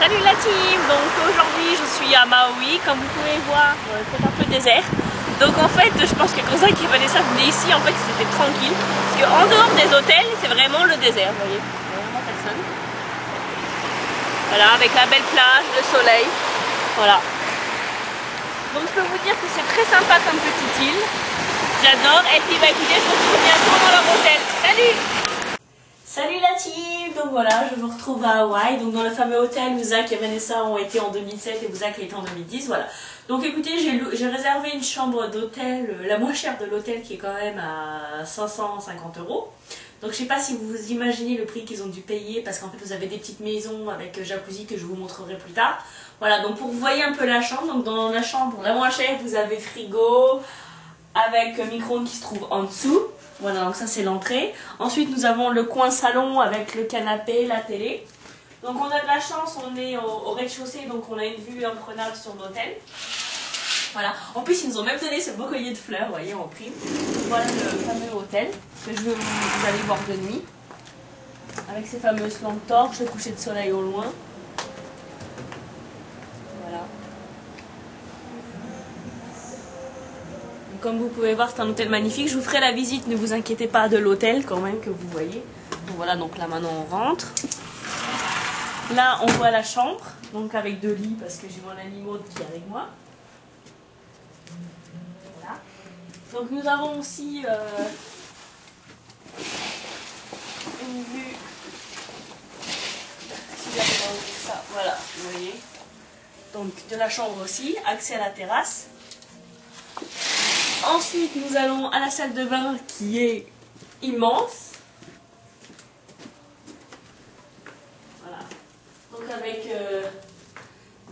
Salut la team. Donc aujourd'hui je suis à Maui, comme vous pouvez voir, c'est un peu désert. Donc en fait je pense que quand Zach et Vanessa venaient ici, en fait c'était tranquille. Parce qu'en dehors des hôtels, c'est vraiment le désert, vous voyez. Il n'y a vraiment personne. Voilà, avec la belle plage, le soleil. Voilà. Donc je peux vous dire que c'est très sympa comme petite île. J'adore. Et puis bah écoutez, je vous retrouve bientôt dans leur hôtel. Salut! Salut la team. Donc voilà, je vous retrouve à Hawaï, donc dans le fameux hôtel où Zach et Vanessa ont été en 2007 et où Zach a été en 2010, voilà. Donc écoutez, j'ai réservé une chambre d'hôtel, la moins chère de l'hôtel qui est quand même à 550 €. Donc je sais pas si vous vous imaginez le prix qu'ils ont dû payer, parce qu'en fait vous avez des petites maisons avec jacuzzi que je vous montrerai plus tard. Voilà, donc pour que vous voyez un peu la chambre, donc dans la chambre la moins chère, vous avez frigo avec micro-ondes qui se trouve en dessous. Voilà, donc ça c'est l'entrée. Ensuite nous avons le coin salon avec le canapé, la télé. Donc on a de la chance, on est au rez-de-chaussée, donc on a une vue imprenable sur l'hôtel. Voilà, en plus ils nous ont même donné ce beau collier de fleurs, vous voyez, en prime. Voilà le fameux hôtel que vous allez voir de nuit. Avec ces fameuses lampes torches, le coucher de soleil au loin. Voilà. Comme vous pouvez voir, c'est un hôtel magnifique. Je vous ferai la visite, ne vous inquiétez pas, de l'hôtel quand même que vous voyez. Donc voilà, donc là maintenant on rentre. Là on voit la chambre, donc avec 2 lits parce que j'ai mon ami Maud qui est avec moi. Voilà. Donc nous avons aussi une vue. Si j'arrive à ouvrir ça, voilà, vous voyez. Donc de la chambre aussi, accès à la terrasse. Ensuite, nous allons à la salle de bain qui est immense. Voilà. Donc avec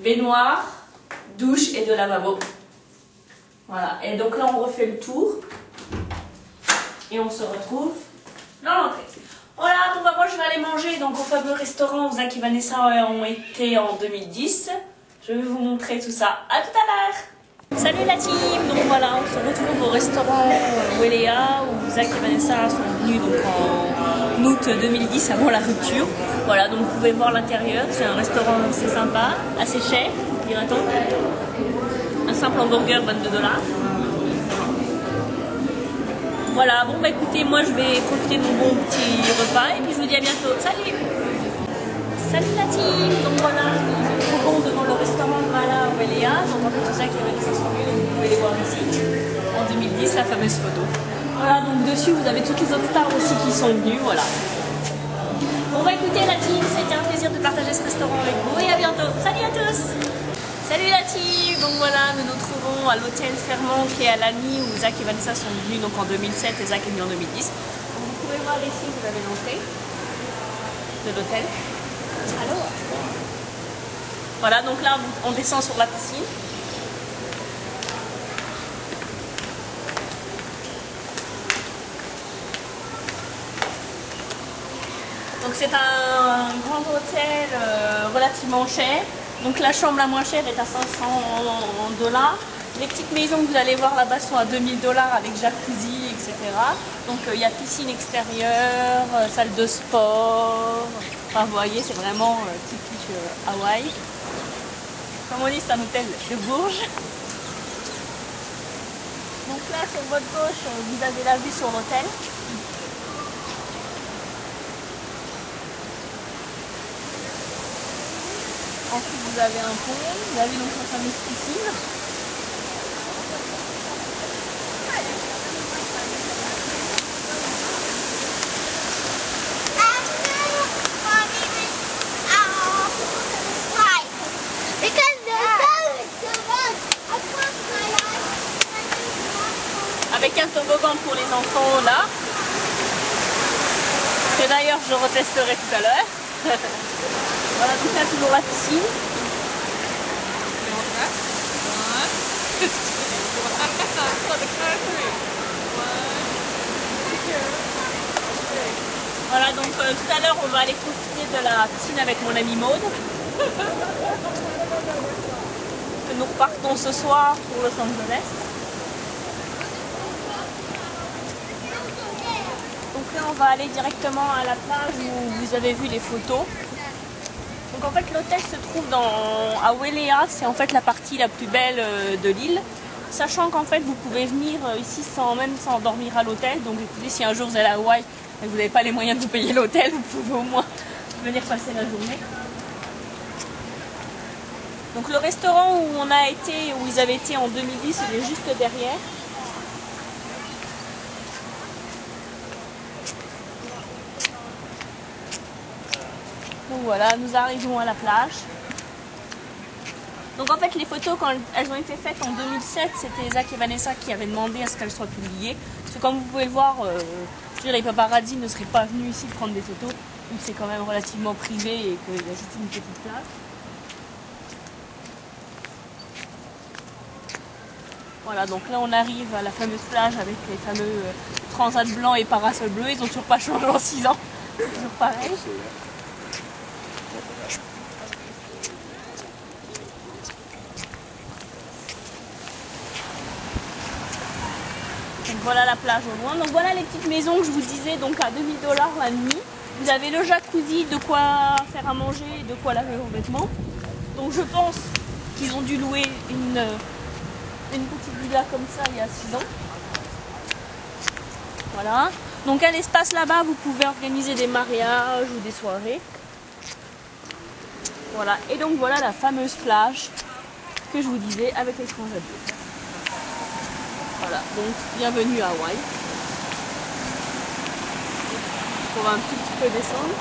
baignoire, douche et 2 lavabos. Voilà. Et donc là, on refait le tour. Et on se retrouve dans l'entrée. Voilà, bon bah moi je vais aller manger donc au fameux restaurant où Zach et Vanessa ont été en 2010. Je vais vous montrer tout ça. À tout à l'heure. Salut la team. Donc voilà, on se retrouve au restaurant Welea où Zach et Vanessa sont venus donc en août 2010 avant la rupture. Voilà, donc vous pouvez voir l'intérieur, c'est un restaurant assez sympa, assez cher, dira-t-on. Un simple hamburger, 22 $. Voilà, bon bah écoutez, moi je vais profiter de mon bon petit repas et puis je vous dis à bientôt. Salut! Salut la team. Donc voilà, nous trouvons devant le restaurant Mala Welea. Donc en fait tout ça qui est venus, donc vous pouvez les voir ici. En 2010, la fameuse photo. Voilà, donc dessus vous avez toutes les autres stars aussi qui sont venues, voilà. Bon bah écoutez la team, c'était un plaisir de partager ce restaurant avec vous et à bientôt. Salut à tous. Salut la team. Donc voilà, nous nous trouvons à l'hôtel Fairmont qui est à Lani où Zach et Vanessa sont venus donc en 2007 et Zach est venu en 2010. Donc vous pouvez voir ici, vous avez l'entrée de l'hôtel. Alors, voilà, donc là on descend sur la piscine. Donc c'est un grand hôtel relativement cher. Donc la chambre la moins chère est à 500 $. Les petites maisons que vous allez voir là-bas sont à 2000 $ avec jacuzzi, etc. Donc il y a piscine extérieure, salle de sport. Enfin, vous voyez, c'est vraiment typique Hawaï. Comme on dit, c'est un hôtel de Bourges. Donc là, sur votre gauche, vous avez la vue sur l'hôtel. Ensuite, vous avez un pont. Vous avez donc la fameuse piscine. Avec un toboggan pour les enfants là, que d'ailleurs je retesterai tout à l'heure. Voilà, donc là toujours la piscine. Voilà, donc tout à l'heure on va aller profiter de la piscine avec mon ami Maud. Nous repartons ce soir pour Los Angeles. Donc là on va aller directement à la plage où vous avez vu les photos. Donc en fait l'hôtel se trouve à Welea, c'est en fait la partie la plus belle de l'île. Sachant qu'en fait vous pouvez venir ici sans dormir à l'hôtel. Donc écoutez, si un jour vous allez à Hawaï et que vous n'avez pas les moyens de vous payer l'hôtel, vous pouvez au moins venir passer la journée. Donc le restaurant où ils avaient été en 2010, il est juste derrière. Donc voilà, nous arrivons à la plage. Donc en fait les photos, quand elles ont été faites en 2007, c'était Zach et Vanessa qui avaient demandé à ce qu'elles soient publiées. Parce que comme vous pouvez le voir, les paparazzi ne seraient pas venus ici prendre des photos, vu que c'est quand même relativement privé et qu'il y a juste une petite plage. Voilà, donc là on arrive à la fameuse plage avec les fameux transats blancs et parasols bleus. Ils n'ont toujours pas changé en 6 ans, c'est toujours pareil. Donc voilà la plage au loin. Donc voilà les petites maisons que je vous disais, donc à 2000 $ la nuit. Vous avez le jacuzzi, de quoi faire à manger, de quoi laver vos vêtements. Donc je pense qu'ils ont dû louer une petite villa comme ça il y a 6 ans. Voilà. Donc à l'espace là-bas, vous pouvez organiser des mariages ou des soirées. Voilà. Et donc voilà la fameuse plage que je vous disais avec les transats bleus. Voilà, donc bienvenue à Hawaï. On va un petit peu descendre.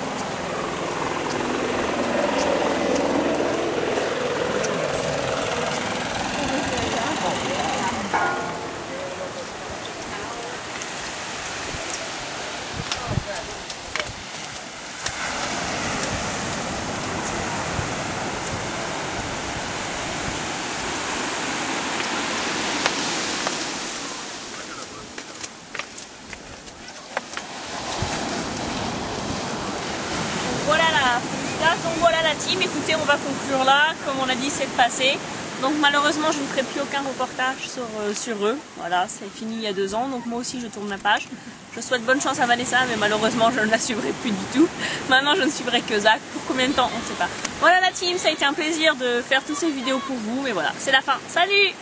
Donc voilà la team, écoutez, on va conclure là, comme on a dit c'est le passé. Donc malheureusement je ne ferai plus aucun reportage sur eux, voilà, c'est fini il y a 2 ans, donc moi aussi je tourne la page. Je souhaite bonne chance à Vanessa, mais malheureusement je ne la suivrai plus du tout. Maintenant je ne suivrai que Zach, pour combien de temps on ne sait pas. Voilà la team, ça a été un plaisir de faire toutes ces vidéos pour vous, mais voilà, c'est la fin, salut!